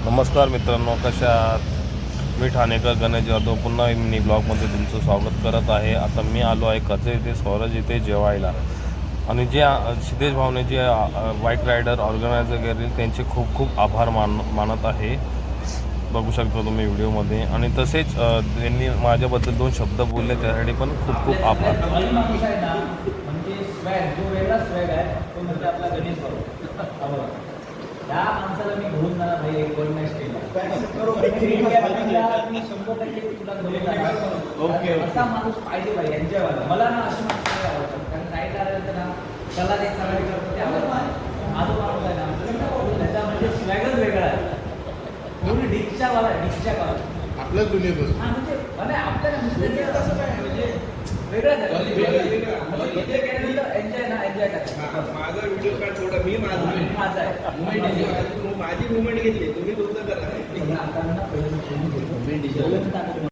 नमस्कार मित्रांनो, कशा आहात? मी ठाणेकर गणेश जाधव पुन्हा मिनी ब्लॉगमध्ये तुमचं स्वागत करत आहे. आता मी आलो आहे कर्जत येथे स्वराज इथे जेवायला. आणि जे सिद्धेश भावने जे बाईक रायडर ऑर्गनायझर केले त्यांचे खूप खूप आभार मानत आहे. बघू शकता तुम्ही व्हिडिओमध्ये. आणि तसेच त्यांनी माझ्याबद्दल 2 शब्द बोलले त्यासाठी पण खूप खूप आभार. त्या माणसाला मी घेऊन जाणार भाई एक वन नाईट स्टेला मी 100% तुला घेऊन जाणार. असा माणूस पाहिजे भाई यांच्यावाला. मला ना अशी माणसं आवडतात, कारण राईट आल्यानंतर ना त्याला ते सगळे करतो ते आवडतात. माझा माणूस आहे ना त्याचा म्हणजे स्वॅगच वेगळा आहे. पूर्ण डिकच्या वाला आपल्याच दुनियेत हा म्हणजे आपल्याला कसं काय म्हणजे वेगळं एन्जॉय ना एन्जॉय करा. माझा व्हिडिओ कार्ड थोडा मी माझा आहे माझी मुवमेंट घेतली तुम्ही तुमचं करा. आता ना पहिलं